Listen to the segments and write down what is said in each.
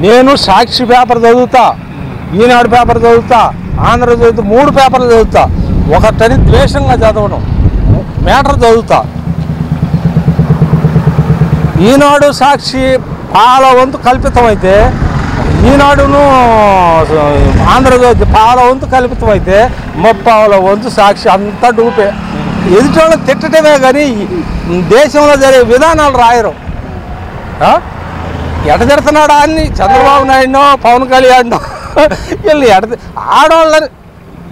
నేను సాక్షి పేపర్ చదువుతా, ఈనాడు పేపర్ చదువుతా, ఆంధ్ర చదువుతా, 3 పేపర్లు చదువుతా. ఒకటని ద్వేషంగా చదవను, మేటర్ చదువుతా. ఈనాడు సాక్షి పాల వంతు కల్పితమైతే, ఈనాడును ఆంధ్రజ్యోతి పాల వంతు కల్పితమైతే 30వ వంతు సాక్షి అంతా డూపే. ఎదుటోళ్ళు తిట్టడమే కానీ దేశంలో జరిగే విధానాలు రాయరు. ఎట తిడుతున్నాడా అని చంద్రబాబు నాయుడునో పవన్ కళ్యాణ్నో వీళ్ళు ఆడవాళ్ళని,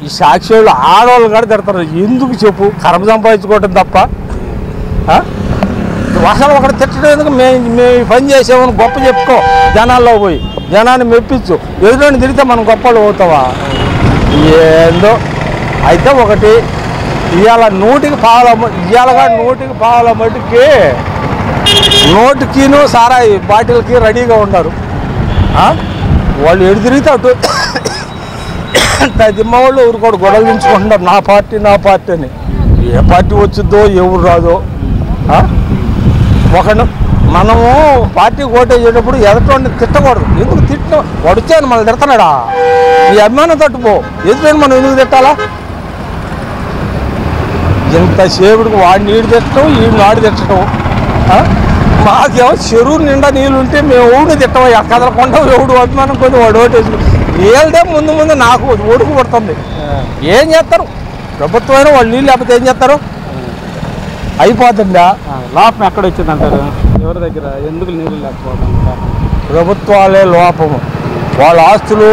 ఈ సాక్షి వాళ్ళు ఆడవాళ్ళు కూడా తిడతారు. ఎందుకు చెప్పు? కర్మ సంపాదించుకోవటం తప్ప. అసలు ఒకటి తిట్టడం ఎందుకు? మేము పని చేసామని గొప్ప చెప్పుకో, జనాల్లో పోయి జనాన్ని మెప్పించు. ఎదురుని తిరిగితే మనం గొప్పలు పోతావా? ఏందో. అయితే ఒకటి ఇవాళ 100కి పావుల ఇవాళగా 100కి పావుల మటుకి నోటుకిను సారాయి బాటిల్కి రెడీగా ఉన్నారు. వాళ్ళు ఎడు తిరిగితే అటు తదిమ్మ వాళ్ళు ఊరుకోడు గొడవలు దించుకుంటున్నారు, నా పార్టీ నా పార్టీ అని. ఏ పార్టీ వచ్చిద్దో ఎవరు రాదో. ఒకడు మనము పార్టీ ఓటేసేటప్పుడు ఎదుటోడిని తిట్టకూడదు. ఎందుకు తిట్టిన వాడు వచ్చాను మనం తిడుతున్నాడా? ఈ అభిమానం తట్టుపో. ఎదుటోని మనం ఎందుకు తిట్టాలా? ఇంతసేపుడికి వాడిని నీడు తిట్టడం, ఈ నాడు తిట్టడం. మాకేమో చెరువు నిండా నీళ్ళు ఉంటే మేము ఊడిని తిట్టం, కదలకుండా ఎవడు అభిమానం కొద్ది వాడు ఓటేసి వీళ్ళదే ముందు నాకు ఒడుకు పడుతుంది. ఏం చేస్తారు? ప్రభుత్వమైన వాళ్ళు నీళ్ళు లేకపోతే ఏం చేస్తారు? అయిపోతుందా? లోపం ఎక్కడ వచ్చిందంటారు? ఎవరి దగ్గర? ఎందుకు నీళ్ళు లేకపోవడం? ప్రభుత్వాలే లోపము. వాళ్ళ ఆస్తులు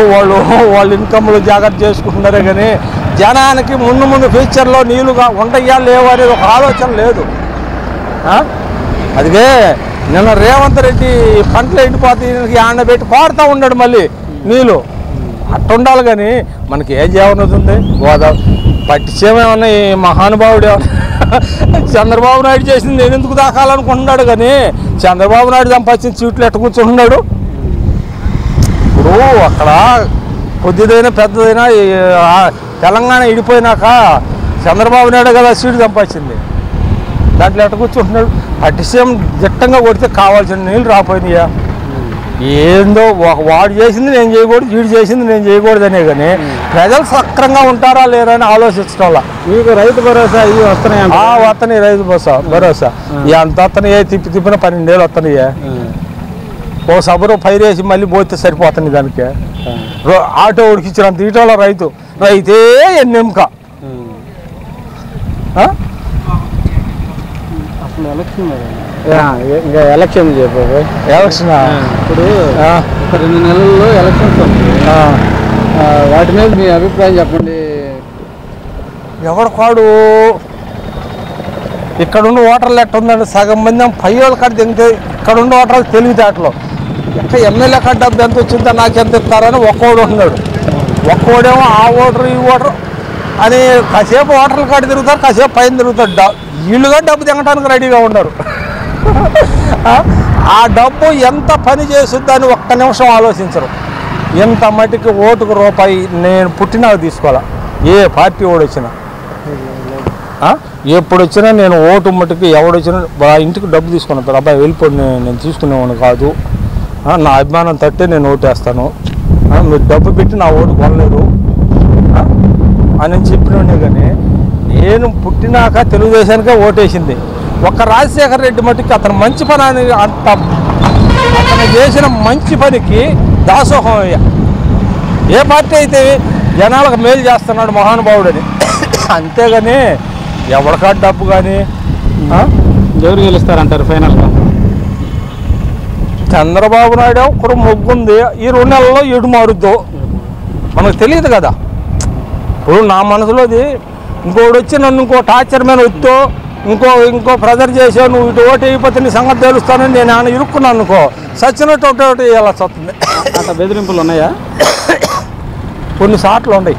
వాళ్ళ ఇన్కమ్లు జాగ్రత్త చేసుకుంటున్నారే కానీ జనానికి ముందు ఫ్యూచర్లో నీళ్ళుగా ఉండయ్యా లేవు అనేది ఒక ఆలోచన లేదు. అదిగే నిన్న రేవంత్ రెడ్డి పంటలు ఎండిపోతే ఆడబెట్టి పాడుతూ ఉన్నాడు మళ్ళీ నీళ్ళు. అట్ట ఉండాలి కానీ మనకి ఏం చేయనుంది? గోదావరి పట్టించేమేమన్నా ఈ మహానుభావుడు చంద్రబాబు నాయుడు చేసింది నేను ఎందుకు దాకాలనుకుంటున్నాడు కానీ చంద్రబాబు నాయుడు సంపాదించిన సీట్లు ఎట్ట కూర్చుంటున్నాడు. ఇప్పుడు అక్కడ కొద్దిదైనా పెద్దదైనా తెలంగాణ ఇడిపోయినాక చంద్రబాబు నాయుడు కదా సీటు సంపాదించింది. దాంట్లో ఎట్ట కూర్చుంటున్నాడు? పట్టిసేం దిట్టంగా కొడితే కావాల్సిన నీళ్ళు రాపోయినాయా? ఏందో వాడు చేసింది నేను చేయకూడదు, వీడు చేసింది నేను చేయకూడదనే కానీ ప్రజలు సక్రంగా ఉంటారా లేరా అని ఆలోచించడం వల్ల. మీకు రైతు భరోసా ఇవి వస్తున్నాయి? వస్తున్నాయి. రైతు భరోసా ఎంత వస్తున్నాయే? తిప్పిన 12 ఏళ్ళు వస్తున్నాయే. ఓ సబరు పైరేసి మళ్ళీ పోతే సరిపోతుంది. దానికి ఆటో ఉడికిచ్చినంత ఈటోలో రైతే ఎన్నెంక. అసలు ఎలక్షన్ ఇంకా ఎలక్షన్ చెప్పు. ఎలక్షన్ ఇప్పుడు 2 నెలల్లో ఎలక్షన్స్ ఉంది. వాటి మీద మీ అభిప్రాయం చెప్పండి. ఎవడు కాడు ఇక్కడున్న ఓటర్లు ఎట్ట ఉందండి? సగం మంది పై వాళ్ళ కాడ దిగితే ఇక్కడున్న ఓటర్లు తెలివితేటలో ఎక్కడ ఎమ్మెల్యే కాడ డబ్బు ఎంత వచ్చిందో నాకు ఎంత ఇస్తారని ఒక్కోడు ఉన్నాడు. ఒక్కోడేమో ఆ ఓటరు ఈ ఓటరు అని కాసేపు ఓటర్ల కాడ తిరుగుతారు, కాసేపు పైన తిరుగుతారు. వీళ్ళుగా డబ్బు తినడానికి రెడీగా ఉన్నారు. ఆ డబ్బు ఎంత పని చేస్తుందని ఒక్క నిమిషం ఆలోచించరు. ఎంత మటుకి ఓటుకు రూపాయి నేను పుట్టినాక తీసుకోవాలా? ఏ పార్టీ ఓడి వచ్చినా ఎప్పుడు వచ్చినా నేను ఓటు మటుకు ఎవడొచ్చినా ఇంటికి డబ్బు తీసుకుని వస్తాను. అబ్బాయి వెళ్ళిపోయి నేను తీసుకునేవాడిని కాదు, నా అభిమానం తట్టే నేను ఓటేస్తాను, మీరు డబ్బు పెట్టి నా ఓటు కొనలేదు అని చెప్పినోడే. కానీ నేను పుట్టినాక తెలుగుదేశానికే ఓటేసింది. ఒక్క రాజశేఖర రెడ్డి మటుకి అతను మంచి పని అని అంత అతను చేసిన మంచి పనికి దాసోహం అయ్యా. ఏ పార్టీ అయితే జనాలకు మేలు చేస్తున్నాడు మహానుభావుడని. అంతేగాని ఎవరికా డబ్బు కానీ ఎవరు గెలుస్తారంటారు ఫైనల్గా? చంద్రబాబు నాయుడు ఒకరు మొగ్గుంది. ఈ 2 నెలల్లో ఎడు మారుద్దో మనకు తెలియదు కదా. ఇప్పుడు నా మనసులోది ఇంకోటి వచ్చి నన్ను ఇంకో టార్చర్ మీద వచ్చో ఇంకో ప్రెజర్ చేసావు, నువ్వు ఇటు ఓటు అయిపోతే నీ సంగతి తెలుస్తానని నేను ఆయన ఇరుక్కున్నాను అనుకో, సచ్చినట్టు ఒకటి వేయాల్సి వస్తుంది. అంత బెదిరింపులు ఉన్నాయా? కొన్నిసార్లు ఉన్నాయి.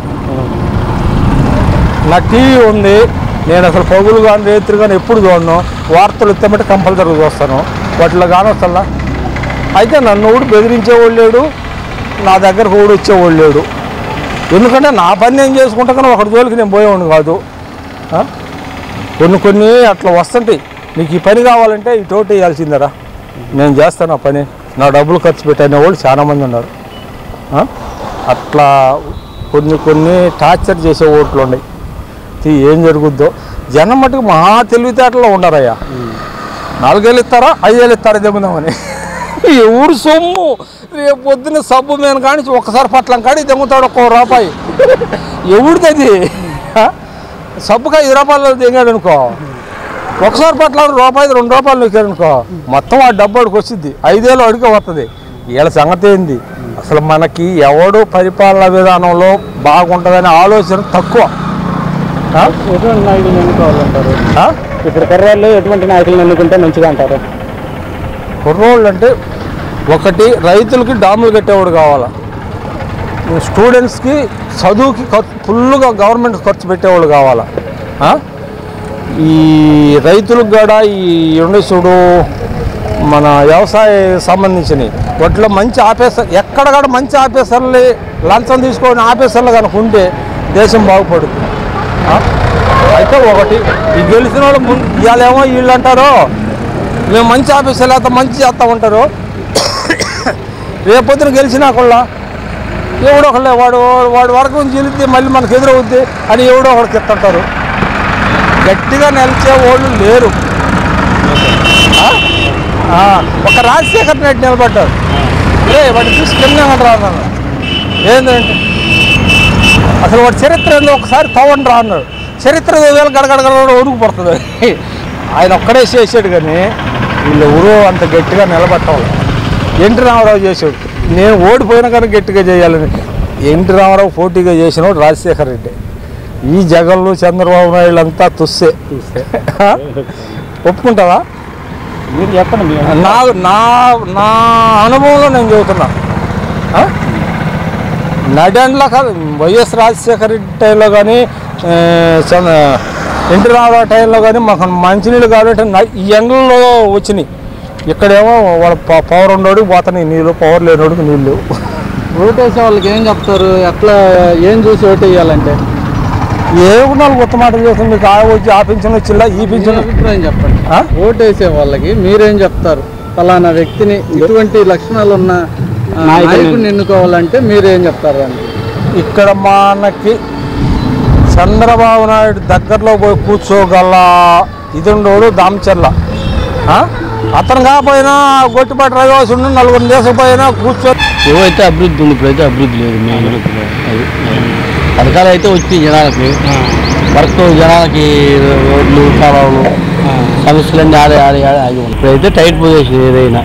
నా టీవీ ఉంది, నేను అసలు పగులు కానీ రేత్రి కానీ ఎప్పుడు చూడను. వార్తలు ఎత్తమంటే కంపల్సరీ చూస్తాను, వాటిలో కానీ వస్తా. అయితే నన్ను ఊడు బెదిరించేవాళ్ళు లేడు, నా దగ్గరకు ఊడు వచ్చేవాళ్ళు లేడు. ఎందుకంటే నా పని నేను చేసుకుంటా కానీ ఒకటి జోలికి నేను పోయేవాడిని కాదు. కొన్ని అట్లా వస్తుంటాయి. నీకు ఈ పని కావాలంటే ఇటు వేయాల్సిందరా, నేను చేస్తాను ఆ పని. నా డబ్బులు ఖర్చు పెట్టిన వాళ్ళు చాలామంది ఉన్నారు. అట్లా కొన్ని టార్చర్ చేసే ఓట్లు ఉన్నాయి. ఏం జరుగుద్దో జనం మటుకు మహా తెలివితేటలో ఉండరయ్యా. 4 ఏళ్ళు ఇస్తారా 5 ఏళ్ళు ఇస్తారా దెంగుదామని. ఎవరు సొమ్ము రేపు పొద్దున్న సబ్బు మీద కానీ ఒక్కసారి పట్లం కాడి దెంగుతాడు 1 రూపాయి. ఎవరిది అది? సబ్బుకి 5 రూపాయలు దిగాడు అనుకో, ఒకసారి పట్ల రూపాయి 2 రూపాయలు నొక్కాడు అనుకో, మొత్తం ఆ డబ్బు అడికి వచ్చింది. 5 ఏళ్ళు అడిగి వస్తుంది. వీళ్ళ సంగతి ఏంది? అసలు మనకి ఎవడు పరిపాలన విధానంలో బాగుంటుందనే ఆలోచన తక్కువ. ఎటువంటి నాయకులు ఎన్నుకోవాలంటారు? ఇప్పుడు కుర్రాళ్ళు ఎటువంటి నాయకులను ఎన్నుకుంటే మంచిగా అంటారు? కుర్రోళ్ళు అంటే ఒకటి రైతులకి డాములు కట్టేవాడు కావాలా, స్టూడెంట్స్కి చదువుకి ఫుల్గా గవర్నమెంట్ ఖర్చు పెట్టేవాళ్ళు కావాలా. ఈ రైతులకు కూడా ఈ చూడు మన వ్యవసాయ సంబంధించినవి వాటిలో మంచి ఆఫీసర్ ఎక్కడ కూడా మంచి ఆఫీసర్లు లంచం తీసుకొని ఆఫీసర్లు కనుక ఉంటే దేశం బాగుపడుతుంది. అయితే ఒకటి ఈ గెలిచిన వాళ్ళు ఇవాళేమో వీళ్ళు అంటారు మేము మంచి ఆఫీసర్లు అయితే మంచి చేస్తూ ఉంటారు. రేపొద్దున గెలిచినాకల్లా ఎవడో ఒకళ్ళే వాడు వరకు నుంచి గెలిస్తే మళ్ళీ మనకు ఎదురవుద్ది అని ఎవడో ఒకరికి ఎత్తుంటారు. గట్టిగా నిలిచే వాళ్ళు లేరు. ఒక రాజశేఖర్ రెడ్డి నిలబడ్డారు. వాడిని చూసి కింద అన్నాడు. ఏంటంటే అసలు వాడి చరిత్ర ఏందో ఒకసారి తవ్వండి రా అన్నాడు. చరిత్ర గడగడగడ ఉరుగు పడుతుంది. ఆయన ఒక్కడే చేసాడు కానీ వీళ్ళు ఎవరో అంత గట్టిగా నిలబట్టాలి. ఎన్టీ రామారావు చేసాడు. నేను ఓడిపోయినా కానీ గట్టిగా చేయాలని. ఎన్టీ రామారావు పోటీగా చేసినవాడు రాజశేఖర రెడ్డి. ఈ జగన్లు చంద్రబాబు నాయుడు అంతా తుస్సే. ఒప్పుకుంటావా? మీరు చెప్పండి. నా అనుభవంలో నేను చెబుతున్నా. నడెండ్ల కాదు, వైఎస్ రాజశేఖర రెడ్డి టైంలో కానీ ఎన్టీ రామారావు టైంలో కానీ మాకు మంచినీళ్ళు కాబట్టి ఈ ఎండల్లో వచ్చినాయి. ఇక్కడేమో వాళ్ళ పవర్ ఉన్నోడికి పోతున్నాయి నీళ్ళు, పవర్ లేనోడికి నీళ్ళు. ఓటేసే వాళ్ళకి ఏం చెప్తారు? ఎట్లా ఏం చూసి ఓటు వేయాలంటే? ఏమన్నా కొత్త మాటలు చేస్తుంది. మీకు వచ్చి ఆ పింఛన్ వచ్చిందా ఈ పింఛన్ అభిప్రాయం చెప్పండి. ఓటేసే వాళ్ళకి మీరేం చెప్తారు? ఫలానా వ్యక్తిని ఇటువంటి లక్షణాలు ఉన్న నాయకుడిని ఎన్నుకోవాలంటే మీరేం చెప్తారు అని? ఇక్కడ మనకి చంద్రబాబు నాయుడు దగ్గరలో పోయి కూర్చోగల ఇది ఉండోడు దామచర్ల. అతను కాకపోయినా గొట్టిపాటి రవివాసుడు 4 దేశపోయినా కూర్చో. ఏవైతే అభివృద్ధి ఉంది, ఇప్పుడైతే అభివృద్ధి లేదు. పథకాలు అయితే వచ్చి జనాలకి వర్క్, జనాలకి రోడ్లు, కాలువలు, సమస్యలన్నీ ఆగి ఉన్నాయి. ఇప్పుడైతే టైట్ పొజిషన్ ఏదైనా.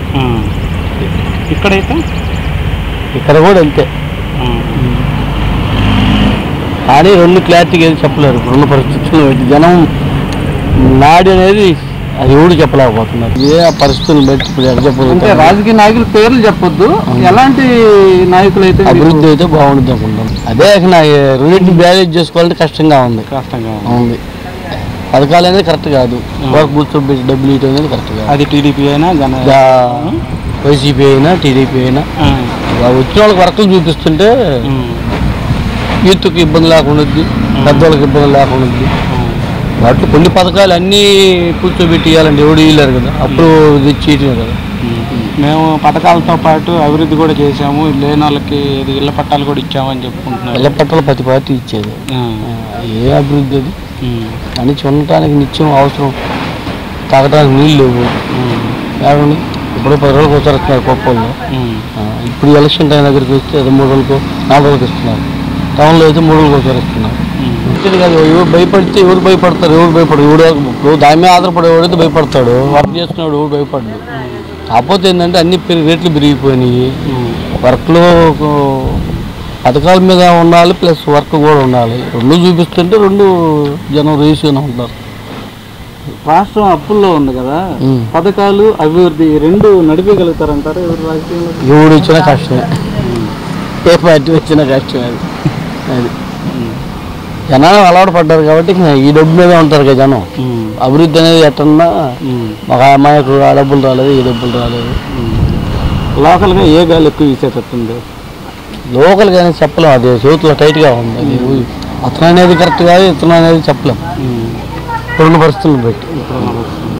ఇక్కడ కూడా అంతే. కానీ 2 క్లారిటీగా ఏది చెప్పలేరు. ఇప్పుడున్న పరిస్థితులు జనం నాడి అనేది అది ఎవడు చెప్పలేకపోతున్నారు. ఏ పరిస్థితులను బట్టి ఇప్పుడు చెప్పదు. అంటే రాజకీయ నాయకుల పేర్లు చెప్పొద్దు, ఎలాంటి నాయకులు అయితే అభివృద్ధి అయితే బాగుంటుంది అనుకుంటాం. అదే రెండింటిని బ్యాలెన్స్ చేసుకోవాలంటే కష్టంగా ఉంది. పథకాలు అనేది కరెక్ట్ కాదు. కూర్చోబెట్టి డబ్బులు ఇవ్వడం అనేది కరెక్ట్ కాదు. అది టీడీపీ అయినా వైసీపీ అయినా టీడీపీ అయినా వచ్చిన వాళ్ళకి వర్కులు చూపిస్తుంటే యూత్కి ఇబ్బంది లేకుండా, పెద్దవాళ్ళకి ఇబ్బంది లేకుండా. వాటిలో కొన్ని పథకాలు అన్నీ కూర్చోబెట్టి ఇవ్వాలంటే ఎవడు ఇవ్వలేరు కదా. అప్పుడు చీటింగ్ కదా. మేము పథకాలతో పాటు అభివృద్ధి కూడా చేసాము, లేని వాళ్ళకి ఇళ్ల పట్టాలు కూడా ఇచ్చామని చెప్పుకుంటున్నాం. ఇళ్ల పట్టాలు ప్రతి పార్టీ ఇచ్చేది. ఏ అభివృద్ధి అది? కనీసం ఉండటానికి నిత్యం అవసరం, తాగడానికి నీళ్ళు లేవు. ఏమండి ఇప్పుడు 10 రోజులకు ఒకసారి వస్తున్నారు కుప్పల్లో. ఇప్పుడు ఎలక్షన్ టైం దగ్గరికి వస్తే 3 రోజులకు 4 రోజులకు ఇస్తున్నారు. టౌన్లో అయితే 3 రోజులకు ఒకసారి ఇస్తున్నారు. కాదు, ఎవరు భయపడితే ఎవరు భయపడతారు? ఎవరు భయపడరు? ఎవడు దాని మీద ఆధారపడేవాడైతే భయపడతాడు. వర్క్ చేస్తున్నాడు ఎవరు భయపడ్డు. కాకపోతే ఏంటంటే అన్ని రేట్లు పెరిగిపోయినాయి. వర్క్లో పథకాల మీద ఉండాలి, ప్లస్ వర్క్ కూడా ఉండాలి. 2 చూపిస్తుంటే 2 జనం రేసుగానే ఉంటారు. రాష్ట్రం అప్పుల్లో ఉంది కదా, పథకాలు అభివృద్ధి 2 నడిపేయగలుగుతారంటారు ఎవరు రాజకీయంలో? ఎవడు వచ్చినా కష్టమే, ఏ పార్టీ వచ్చినా కష్టమే. అది జనాలు అలవాటు పడ్డారు కాబట్టి ఈ డబ్బు మీద ఉంటారు కదా జనం. అభివృద్ధి అనేది ఎట్టన్నా ఒక అమ్మాయికు ఆ డబ్బులు రాలేదు, ఈ డబ్బులు రాలేదు. లోకల్గా ఏ గాలి ఎక్కువ వీసేటట్టుంది? లోకల్గా అనేది చెప్పలేము. అది చేతుల్లో టైట్గా ఉంది. అది అతను అనేది కరెక్ట్ కాదు, ఇతను అనేది చెప్పలేము. ఇప్పుడున్న పరిస్థితులను బట్టి.